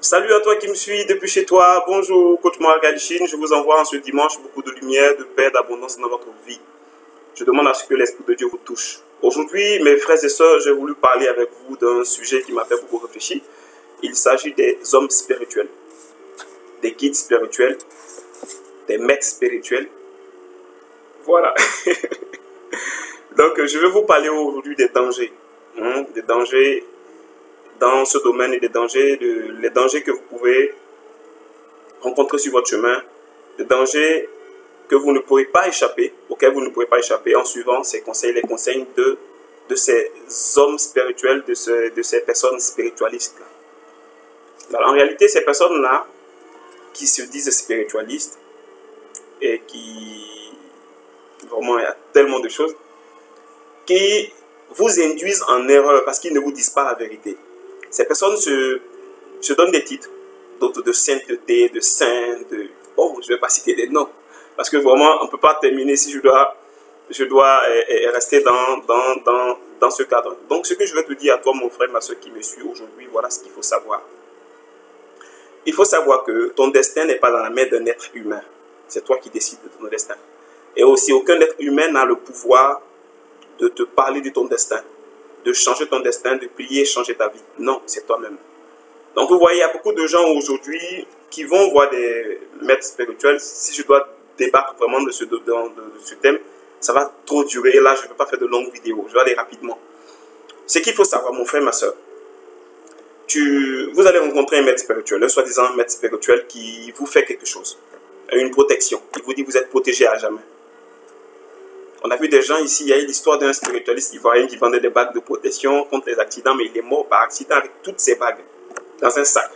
Salut à toi qui me suis depuis chez toi. Bonjour, coach Margalichin. Je vous envoie en ce dimanche beaucoup de lumière, de paix, d'abondance dans votre vie. Je demande à ce que l'Esprit de Dieu vous touche. Aujourd'hui, mes frères et sœurs, j'ai voulu parler avec vous d'un sujet qui m'a fait beaucoup réfléchir. Il s'agit des hommes spirituels, des guides spirituels, des maîtres spirituels. Voilà. Donc, je vais vous parler aujourd'hui des dangers. Des dangers dans ce domaine et les dangers que vous pouvez rencontrer sur votre chemin, les dangers que vous ne pourrez pas échapper, auxquels vous ne pourrez pas échapper en suivant ces conseils, les conseils de ces hommes spirituels, de ces personnes spiritualistes. Alors, en réalité, ces personnes-là, qui se disent spiritualistes et qui, vraiment, il y a tellement de choses, qui vous induisent en erreur parce qu'ils ne vous disent pas la vérité. Ces personnes se donnent des titres, d'autres de sainteté, de saint, de... Bon, je ne vais pas citer des noms, parce que vraiment, on ne peut pas terminer si je dois rester dans ce cadre. Donc, ce que je vais te dire à toi, mon frère, ma soeur qui me suit aujourd'hui, voilà ce qu'il faut savoir. Il faut savoir que ton destin n'est pas dans la main d'un être humain. C'est toi qui décides de ton destin. Et aussi, aucun être humain n'a le pouvoir de te parler de ton destin, de changer ton destin, de prier, changer ta vie. Non, c'est toi-même. Donc vous voyez, il y a beaucoup de gens aujourd'hui qui vont voir des maîtres spirituels. Si je dois débattre vraiment de ce thème, ça va trop durer. Et là, je ne vais pas faire de longues vidéos. Je vais aller rapidement. Ce qu'il faut savoir, mon frère, ma soeur, vous allez rencontrer un maître spirituel, un soi-disant maître spirituel qui vous fait quelque chose, une protection. Il vous dit que vous êtes protégé à jamais. On a vu des gens ici, il y a eu l'histoire d'un spiritualiste ivoirien qui vendait des bagues de protection contre les accidents, mais il est mort par accident avec toutes ces bagues dans un sac.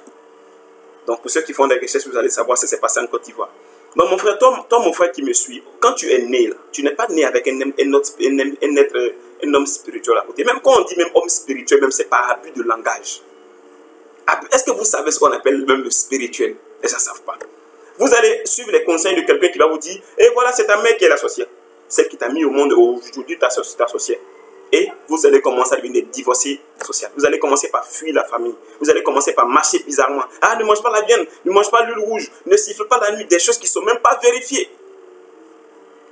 Donc pour ceux qui font des recherches, vous allez savoir ce qui s'est passé en Côte d'Ivoire. Donc mon frère, toi mon frère qui me suit, quand tu es né, là, tu n'es pas né avec un homme spirituel à côté. Même quand on dit même homme spirituel, même c'est par abus de langage. Est-ce que vous savez ce qu'on appelle même le spirituel? Les gens ne savent pas. Vous allez suivre les conseils de quelqu'un qui va vous dire, et voilà, c'est ta mère qui est la sorcière. Celle qui t'a mis au monde aujourd'hui, ta sorcière. Et vous allez commencer à devenir des divorcés sociaux. Vous allez commencer par fuir la famille. Vous allez commencer par marcher bizarrement. Ah, ne mange pas la viande, ne mange pas l'huile rouge, ne siffle pas la nuit. Des choses qui ne sont même pas vérifiées.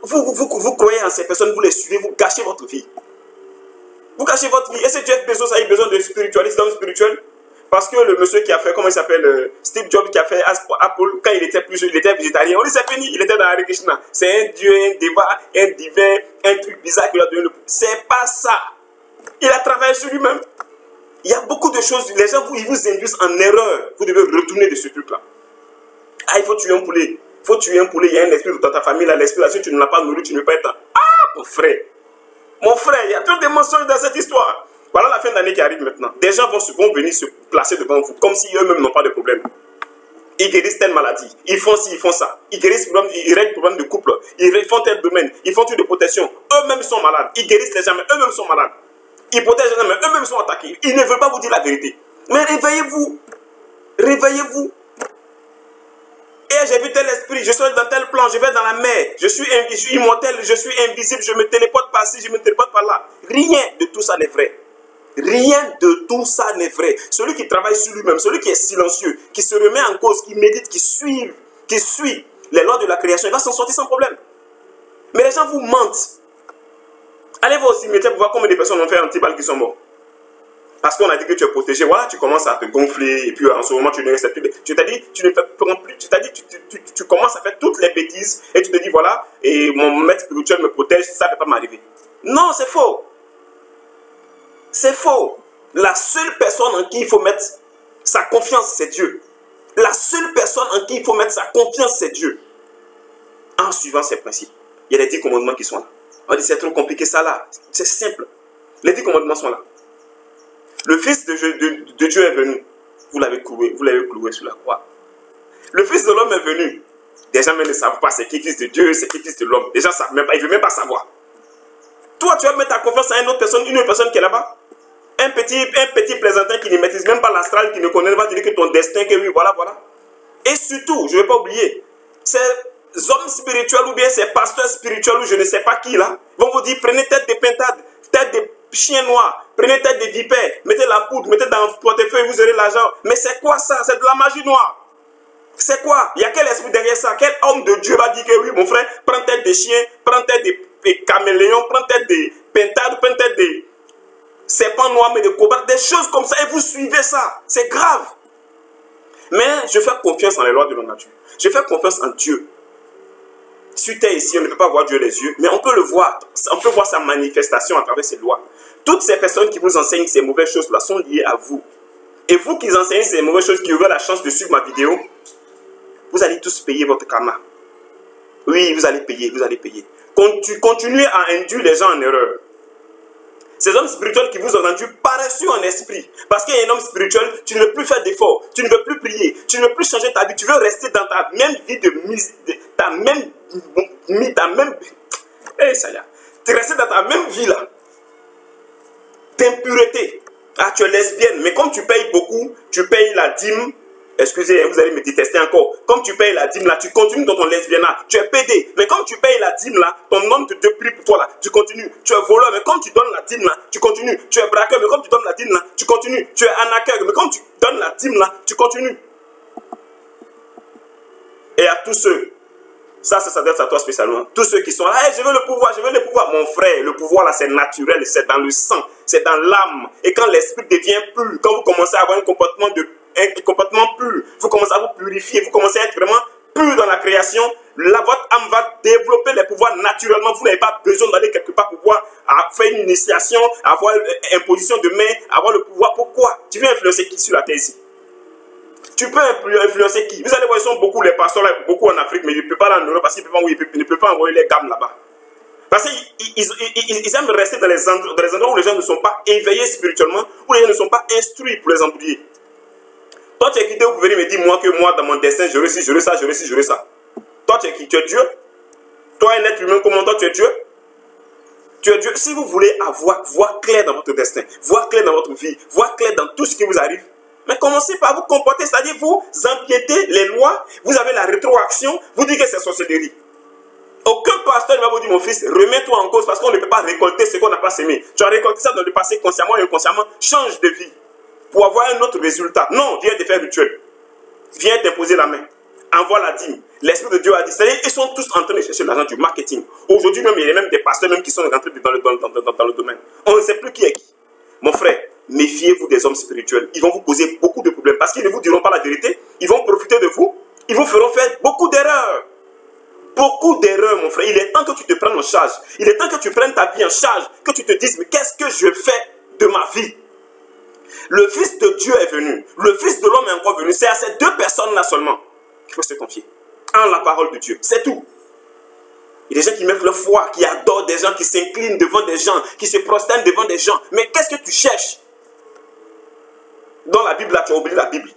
Vous croyez en ces personnes, vous les suivez, vous gâchez votre vie. Vous gâchez votre vie. Est-ce que Jeff Bezos a eu besoin de spiritualistes, d'hommes spirituels? Parce que le monsieur qui a fait, comment il s'appelle, Steve Jobs qui a fait Apple, quand il était plus jeune, il était végétarien. On dit c'est fini, il était dans Hare Krishna. C'est un dieu, un déva, un divin, un truc bizarre qu'il a donné. C'est pas ça. Il a travaillé sur lui-même. Il y a beaucoup de choses, les gens, ils vous induisent en erreur. Vous devez retourner de ce truc-là. Ah, il faut tuer un poulet. Il faut tuer un poulet. Il y a un esprit dans ta famille, là, l'esprit là, si tu ne l'as pas nourri, tu ne peux pas être. Ah, mon frère, il y a trop de mensonges dans cette histoire. Voilà la fin d'année qui arrive maintenant. Des gens vont venir se placer devant vous comme si eux-mêmes n'ont pas de problème. Ils guérissent telle maladie. Ils font ci, ils font ça. Ils guérissent, ils règlent le problème de couple. Ils font tel domaine. Ils font tout de protection. Eux-mêmes sont malades. Ils guérissent les gens, mais eux-mêmes sont malades. Ils protègent les gens, mais eux-mêmes sont attaqués. Ils ne veulent pas vous dire la vérité. Mais réveillez-vous. Réveillez-vous. Et j'ai vu tel esprit. Je suis dans tel plan. Je vais dans la mer. Je suis immortel. Je suis invisible. Je me téléporte par-ci. Je me téléporte par-là. Rien de tout ça n'est vrai. Rien de tout ça n'est vrai. Celui qui travaille sur lui-même, celui qui est silencieux, qui se remet en cause, qui médite, qui suit les lois de la création, il va s'en sortir sans problème. Mais les gens vous mentent. Allez voir au cimetière pour voir combien de personnes ont fait antiballe qui sont morts. Parce qu'on a dit que tu es protégé, voilà, tu commences à te gonfler, et puis en ce moment tu ne restes plus. Tu t'as dit, tu commences à faire toutes les bêtises, et tu te dis, voilà, et mon maître spirituel me protège, ça ne peut pas m'arriver. Non, c'est faux. C'est faux. La seule personne en qui il faut mettre sa confiance, c'est Dieu. La seule personne en qui il faut mettre sa confiance, c'est Dieu. En suivant ces principes. Il y a les 10 commandements qui sont là. On dit c'est trop compliqué ça là. C'est simple. Les 10 commandements sont là. Le Fils de Dieu est venu. Vous l'avez cloué sur la croix. Le Fils de l'homme est venu. Des gens même ne savent pas c'est qui Fils de Dieu, c'est qui Fils de l'homme. Les gens ne savent même pas, ils ne veulent même pas savoir. Toi, tu vas mettre ta confiance à une autre personne qui est là-bas. Un petit plaisantin qui ne maîtrise même pas l'astral, qui ne connaît pas, tu dis que ton destin, que oui, voilà. Et surtout, je ne vais pas oublier, ces hommes spirituels ou bien ces pasteurs spirituels ou je ne sais pas qui là, vont vous dire, prenez tête de pintade, chien noir, prenez tête de vipère, mettez la poudre, mettez dans le portefeuille, vous aurez l'argent. Mais c'est quoi ça? C'est de la magie noire. C'est quoi? Il y a quel esprit derrière ça? Quel homme de Dieu va dire que oui, mon frère, prends tête de chien, prends tête de caméléon, prends tête de pentade, prends tête de serpent noir, mais de cobra, des choses comme ça, et vous suivez ça. C'est grave. Mais je fais confiance en les lois de la nature. Je fais confiance en Dieu. Sur terre ici, on ne peut pas voir Dieu les yeux, mais on peut le voir. On peut voir sa manifestation à travers ses lois. Toutes ces personnes qui vous enseignent ces mauvaises choses-là sont liées à vous. Et vous qui enseignez ces mauvaises choses, qui aurez la chance de suivre ma vidéo, vous allez tous payer votre karma. Oui, vous allez payer, vous allez payer. Continuez à induire les gens en erreur. Ces hommes spirituels qui vous ont rendu paresseux en esprit. Parce qu'il y a un homme spirituel, tu ne veux plus faire d'efforts, tu ne veux plus prier, tu ne veux plus changer ta vie, tu veux rester dans ta même vie tu restes dans ta même vie là, d'impureté. Ah, tu es lesbienne, mais comme tu payes beaucoup, tu payes la dîme. Excusez, vous allez me détester encore. Comme tu payes la dîme là, tu continues dans ton lesbiennat. Tu es pédé. Mais comme tu payes la dîme là, ton homme te prie pour toi là, tu continues. Tu es voleur, mais comme tu donnes la dîme là, tu continues. Tu es braqueur, mais comme tu donnes la dîme là, tu continues. Tu es arnaqueur, mais comme tu donnes la dîme là, tu continues. Et à tous ceux, ça s'adresse à toi spécialement. Tous ceux qui sont là, hey, je veux le pouvoir, je veux le pouvoir. Mon frère, le pouvoir là, c'est naturel, c'est dans le sang, c'est dans l'âme. Et quand l'esprit devient pur, quand vous commencez à avoir un comportement pur, vous commencez à vous purifier, vous commencez à être vraiment pur dans la création, là, votre âme va développer les pouvoirs naturellement. Vous n'avez pas besoin d'aller quelque part pour pouvoir faire une initiation, avoir une imposition de main, avoir le pouvoir. Pourquoi? Tu veux influencer qui sur la terre ici? Tu peux influencer qui? Vous allez voir, ils sont beaucoup, les pasteurs, là, beaucoup en Afrique, mais ils ne peuvent pas aller en Europe parce qu'ils ne peuvent pas envoyer les gammes là-bas. Parce qu'ils aiment rester dans les endroits où les gens ne sont pas éveillés spirituellement, où les gens ne sont pas instruits pour les embrouiller. Toi, tu es quitté, vous pouvez me dire, moi, que moi, dans mon destin, je réussis, je réussis ça, je réussis, je réussis ça. Toi, tu es qui? Tu es Dieu? Toi, un être humain, comment toi, tu es Dieu? Tu es Dieu. Si vous voulez voir clair dans votre destin, voir clair dans votre vie, voir clair dans tout ce qui vous arrive, mais commencez par vous comporter, c'est-à-dire vous empiétez les lois, vous avez la rétroaction, vous dites que c'est sorcellerie. Aucun pasteur ne va vous dire, mon fils, remets-toi en cause parce qu'on ne peut pas récolter ce qu'on n'a pas semé. Tu as récolté ça dans le passé, consciemment et inconsciemment, change de vie pour avoir un autre résultat. Non, viens te faire rituel. Viens t'imposer la main. Envoie la dîme. L'Esprit de Dieu a dit, c'est-à-dire ils sont tous en train de chercher l'argent du marketing. Aujourd'hui même, il y a même des pasteurs même qui sont rentrés dans le domaine. On ne sait plus qui est qui. Mon frère, méfiez-vous des hommes spirituels. Ils vont vous poser beaucoup de problèmes parce qu'ils ne vous diront pas la vérité. Ils vont profiter de vous. Ils vous feront faire beaucoup d'erreurs. Beaucoup d'erreurs, mon frère. Il est temps que tu te prennes en charge. Il est temps que tu prennes ta vie en charge. Que tu te dises, mais qu'est-ce que je fais de ma vie? Le Fils de Dieu est venu. Le Fils de l'homme est encore venu. C'est à ces deux personnes-là seulement qu'il faut se confier. En la parole de Dieu. C'est tout. Il y a des gens qui mettent leur foi, qui adorent des gens, qui s'inclinent devant des gens, qui se prosternent devant des gens. Mais qu'est-ce que tu cherches? Dans la Bible, là, tu as oublié la Bible.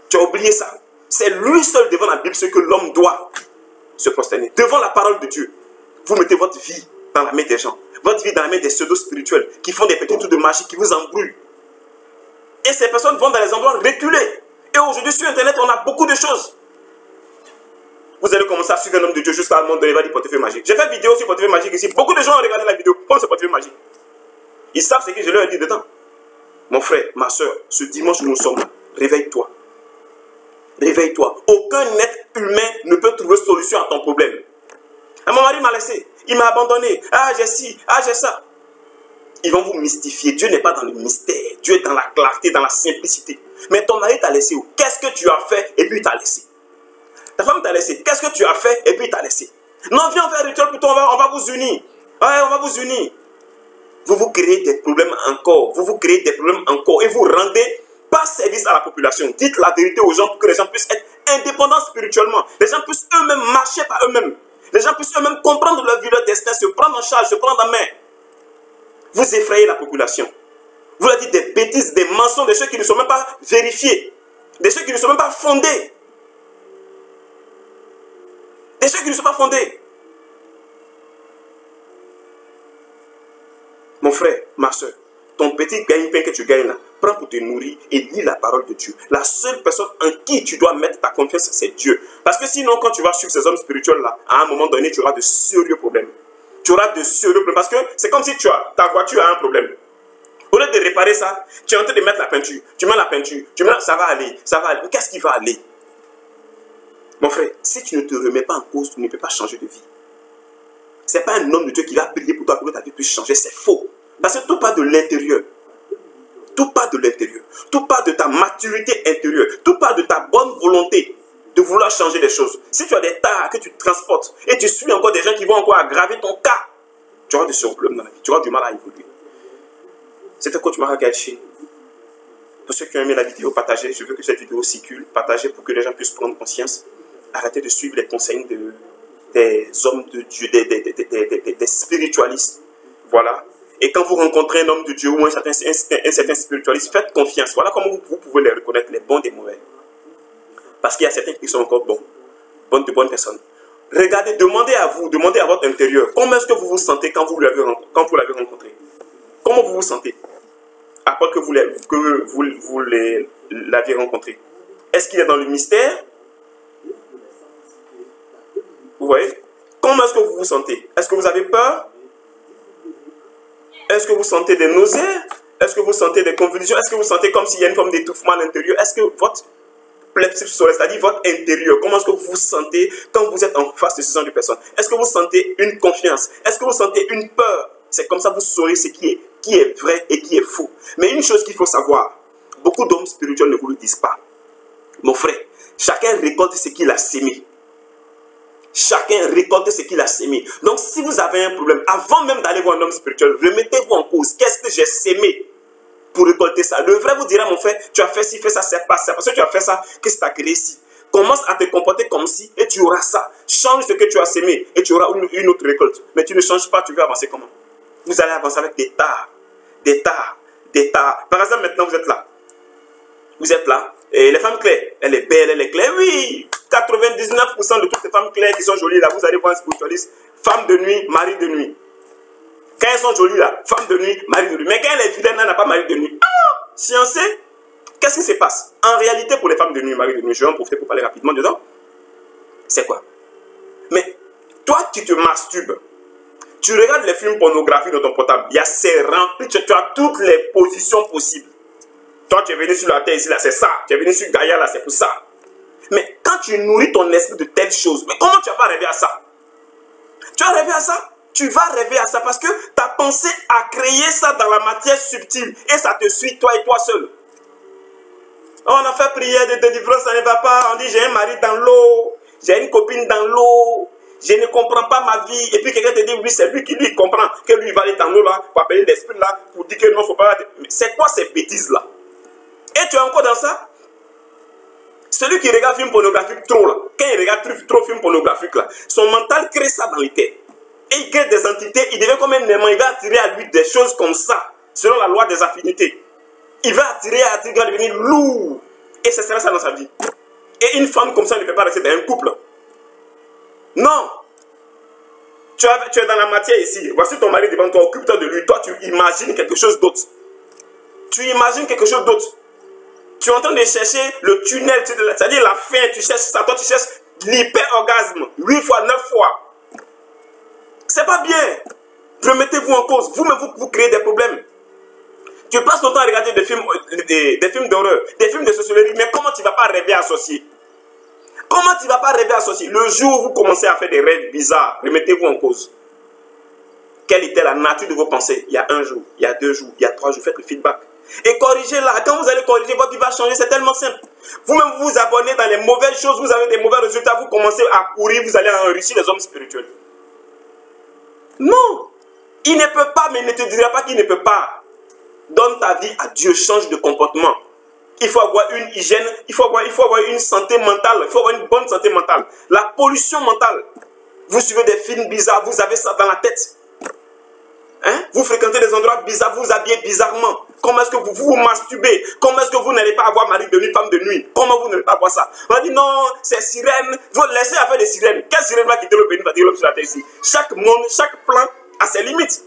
Tu as oublié ça. C'est lui seul devant la Bible, ce que l'homme doit se prosterner. Devant la parole de Dieu, vous mettez votre vie dans la main des gens. Votre vie dans la main des pseudo-spirituels qui font des petits tours de magie, qui vous embrouillent. Et ces personnes vont dans les endroits reculés. Et aujourd'hui, sur Internet, on a beaucoup de choses. Vous allez commencer à suivre un homme de Dieu jusqu'à un moment donné, il va dire portefeuille magique. J'ai fait une vidéo sur portefeuille magique ici. Beaucoup de gens ont regardé la vidéo. Comme c'est portefeuille magique. Ils savent ce que je leur ai dit dedans. Mon frère, ma soeur, ce dimanche où nous sommes là, réveille-toi. Réveille-toi. Aucun être humain ne peut trouver solution à ton problème. Ah, mon mari m'a laissé. Il m'a abandonné. Ah, j'ai ci. Ah, j'ai ça. Ils vont vous mystifier. Dieu n'est pas dans le mystère. Dieu est dans la clarté, dans la simplicité. Mais ton mari t'a laissé où? Qu'est-ce que tu as fait et puis il t'a laissé? Ta femme t'a laissé. Qu'est-ce que tu as fait et puis il t'a laissé? Non, viens, on fait un rituel plutôt, on va vous unir. Ouais, on va vous unir. Vous vous créez des problèmes encore. Vous vous créez des problèmes encore. Et vous rendez pas service à la population. Dites la vérité aux gens pour que les gens puissent être indépendants spirituellement. Les gens puissent eux-mêmes marcher par eux-mêmes. Les gens puissent eux-mêmes comprendre leur vie, leur destin, se prendre en charge, se prendre en main. Vous effrayez la population. Vous leur dites des bêtises, des mensonges, des choses qui ne sont même pas vérifiées. Des choses qui ne sont même pas fondées. Des choses qui ne sont pas fondées. Mon frère, ma soeur, ton petit gagne-pain que tu gagnes là, prends pour te nourrir et lis la parole de Dieu. La seule personne en qui tu dois mettre ta confiance, c'est Dieu. Parce que sinon, quand tu vas suivre ces hommes spirituels là, à un moment donné, tu auras de sérieux problèmes. tu auras de sérieux problèmes. Parce que c'est comme si ta voiture a un problème. Au lieu de réparer ça, tu es en train de mettre la peinture. Tu mets la peinture, ça va aller, ça va aller. Mais qu'est-ce qui va aller? Mon frère, si tu ne te remets pas en cause, tu ne peux pas changer de vie. Ce n'est pas un homme de Dieu qui va prier pour toi pour que ta vie puisse changer. C'est faux. Parce que tout part de l'intérieur. Tout part de l'intérieur. Tout part de ta maturité intérieure. Tout part de ta bonne volonté de vouloir changer les choses. Si tu as des tares que tu transportes et tu suis encore des gens qui vont encore aggraver ton cas, tu auras des problèmes dans la vie. Tu auras du mal à évoluer. C'était coach Mara Galchi. Pour ceux qui ont aimé la vidéo, partagez. Je veux que cette vidéo circule. Partagez pour que les gens puissent prendre conscience. Arrêtez de suivre les conseils des hommes de Dieu, des spiritualistes. Voilà. Et quand vous rencontrez un homme de Dieu ou un certain spiritualiste, faites confiance. Voilà comment vous pouvez les reconnaître, les bons des mauvais. Parce qu'il y a certains qui sont encore bons. De bonnes personnes. Regardez, demandez à votre intérieur. Comment est-ce que vous vous sentez quand vous l'avez rencontré? Comment vous vous sentez après que vous l'aviez rencontré? Est-ce qu'il est dans le mystère? Vous voyez? Comment est-ce que vous vous sentez? Est-ce que vous avez peur? Est-ce que vous sentez des nausées? Est-ce que vous sentez des convulsions? Est-ce que vous sentez comme s'il y a une forme d'étouffement à l'intérieur? Est-ce que votre plexus solaire, c'est-à-dire votre intérieur, comment est-ce que vous vous sentez quand vous êtes en face de ce genre de personnes? Est-ce que vous sentez une confiance? Est-ce que vous sentez une peur? C'est comme ça que vous saurez ce qui est vrai et qui est faux. Mais une chose qu'il faut savoir, beaucoup d'hommes spirituels ne vous le disent pas. Mon frère, chacun récolte ce qu'il a sémé. Chacun récolte ce qu'il a sémé. Donc si vous avez un problème, avant même d'aller voir un homme spirituel, remettez-vous en cause. Qu'est-ce que j'ai sémé pour récolter ça? Le vrai vous dira, mon frère, tu as fait ci, fais ça, c'est pas ça. Parce que tu as fait ça, que c'est agressif. Commence à te comporter comme si et tu auras ça. Change ce que tu as sémé et tu auras une autre récolte. Mais tu ne changes pas, tu veux avancer comment? Vous allez avancer avec des tares. Des tares. Des tares. Par exemple, maintenant, vous êtes là. Vous êtes là. Et les femmes claires, elle est belle, elle est claire. Oui, 99% de toutes les femmes claires qui sont jolies là, vous allez voir un spiritualiste. Femme de nuit, mari de nuit. Quand elles sont jolies là, femme de nuit, mari de nuit. Mais quand elle est vilaine, elle n'a pas mari de nuit. Ah, sciencé, qu'est-ce qui se passe? En réalité, pour les femmes de nuit, mari de nuit, je vais en profiter pour parler rapidement dedans. C'est quoi? Mais toi, tu te masturbes. Tu regardes les films pornographiques dans ton portable. Il y a ces remplis, tu as toutes les positions possibles. Toi, tu es venu sur la terre ici, là, c'est ça. Tu es venu sur Gaïa, là, c'est pour ça. Mais quand tu nourris ton esprit de telles choses, mais comment tu vas pas rêver à ça? Tu vas rêver à ça? Tu vas rêver à ça parce que ta pensée a créé ça dans la matière subtile et ça te suit, toi et toi seul. On a fait prière de délivrance, ça ne va pas. On dit, j'ai un mari dans l'eau, j'ai une copine dans l'eau. Je ne comprends pas ma vie. Et puis quelqu'un te dit, oui, c'est lui qui lui comprend que lui va aller dans l'eau là, pour appeler l'esprit là, pour dire que non, il ne faut pas. C'est quoi ces bêtises là? Et tu es encore dans ça? Celui qui regarde film pornographique trop là, quand il regarde trop film pornographique là, son mental crée ça dans les têtes. Et il crée des entités, il devient comme un aimant, il va attirer à lui des choses comme ça, selon la loi des affinités. Il va attirer, il va devenir lourd. Et ce sera ça dans sa vie. Et une femme comme ça ne peut pas rester dans un couple. Non. Tu es dans la matière ici. Voici ton mari devant toi. Occupe-toi de lui. Toi, tu imagines quelque chose d'autre. Tu imagines quelque chose d'autre. Tu es en train de chercher le tunnel. C'est-à-dire la fin. Tu cherches ça. Toi, tu cherches l'hyper-orgasme. 8 fois, 9 fois. C'est pas bien. Remettez-vous en cause. Vous-même, vous créez des problèmes. Tu passes ton temps à regarder des films d'horreur, des films de sociologie. Mais comment tu ne vas pas rêver associé? Comment tu ne vas pas rêver associé? Le jour où vous commencez à faire des rêves bizarres, remettez-vous en cause. Quelle était la nature de vos pensées? Il y a 1 jour, il y a 2 jours, il y a 3 jours. Faites le feedback. Et corrigez-la. Quand vous allez corriger, votre vie va changer. C'est tellement simple. Vous-même, vous vous abonnez dans les mauvaises choses. Vous avez des mauvais résultats. Vous commencez à courir. Vous allez enrichir les hommes spirituels. Non. Il ne peut pas, mais il ne te dira pas qu'il ne peut pas. Donne ta vie à Dieu. Change de comportement. Il faut avoir une hygiène, il faut avoir une santé mentale, il faut avoir une bonne santé mentale. La pollution mentale. Vous suivez des films bizarres, vous avez ça dans la tête. Hein? Vous fréquentez des endroits bizarres, vous habillez bizarrement. Comment est-ce que vous vous masturbez? Comment est-ce que vous n'allez pas avoir mari de nuit, femme de nuit? Comment vous n'allez pas avoir ça? On va dire non, c'est sirène. Vous laissez affaire des sirènes. Quelle sirène va quitter le pays, va dire l'homme sur la terre ici? Chaque monde, chaque plan a ses limites.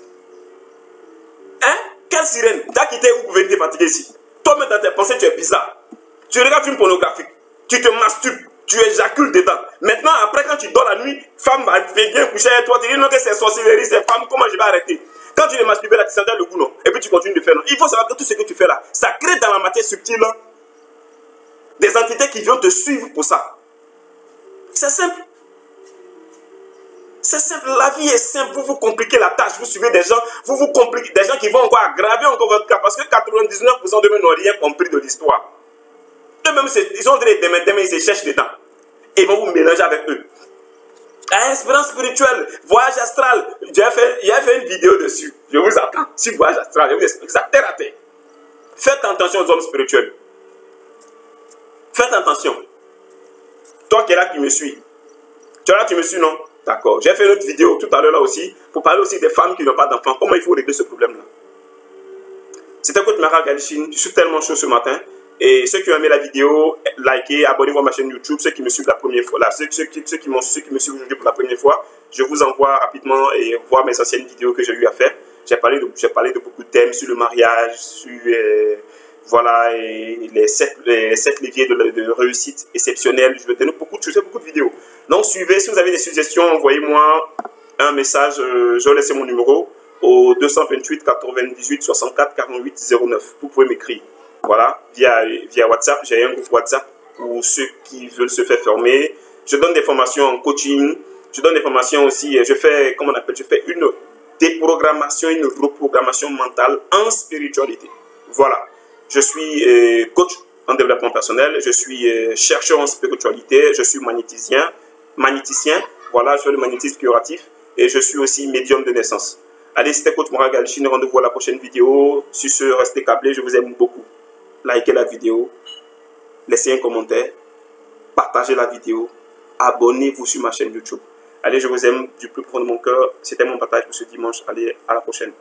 Hein? Quelle sirène? Tu as quitté où pour venir te fatiguer ici? Toi-même dans tes pensées, tu es bizarre. Tu regardes un film pornographique. Tu te masturbes. Tu éjacules dedans. Maintenant, après, quand tu dors la nuit, femme vient coucher avec toi, tu dis non que c'est sorcellerie, c'est femme, comment je vais arrêter? Quand tu les masturbes là, tu sentais le goût, non? Et puis tu continues de faire, non? Il faut savoir que tout ce que tu fais là, ça crée dans la matière subtile des entités qui viennent te suivre pour ça. C'est simple. C'est simple, la vie est simple, vous vous compliquez la tâche, vous suivez des gens, vous vous compliquez, des gens qui vont encore aggraver encore votre cas, parce que 99% d'eux n'ont rien compris de l'histoire. Eux-mêmes, ils ont des demain, ils se cherchent dedans. Et ils vont vous mélanger avec eux. Expérience spirituelle, voyage astral. J'ai fait une vidéo dessus. Je vous attends. Sur voyage astral, je vous explique ça terre à terre. Faites attention aux hommes spirituels. Faites attention. Toi qui es là, qui me suis. Tu es là, tu me suis, non? D'accord. J'ai fait une autre vidéo tout à l'heure là aussi pour parler aussi des femmes qui n'ont pas d'enfants. Comment il faut régler ce problème-là? C'était Coach Mara Galichine. Je suis tellement chaud ce matin. Et ceux qui ont aimé la vidéo, likez, abonnez-vous à ma chaîne YouTube. Ceux qui me suivent la première fois, là, ceux qui me suivent aujourd'hui pour la première fois, je vous envoie rapidement et voir mes anciennes vidéos que j'ai eu à faire. J'ai parlé de beaucoup de thèmes sur le mariage, sur voilà, et les 7 leviers de réussite exceptionnelle. Je vais donner beaucoup de vidéos. Donc suivez, si vous avez des suggestions, envoyez-moi un message. Je vais laisser mon numéro au 228 98 64 48 09. Vous pouvez m'écrire. Voilà, via WhatsApp. J'ai un groupe WhatsApp pour ceux qui veulent se faire former. Je donne des formations en coaching. Je donne des formations aussi. Je fais une déprogrammation, une reprogrammation mentale en spiritualité. Voilà. Je suis coach en développement personnel. Je suis chercheur en spiritualité. Je suis magnéticien. Voilà, je fais le magnétisme curatif. Et je suis aussi médium de naissance. Allez, c'était Coach Mara Galichine. Rendez-vous à la prochaine vidéo. Sur ce, restez câblés. Je vous aime beaucoup. Likez la vidéo, laissez un commentaire, partagez la vidéo, abonnez-vous sur ma chaîne YouTube. Allez, je vous aime du plus profond de mon cœur. C'était mon partage pour ce dimanche. Allez, à la prochaine.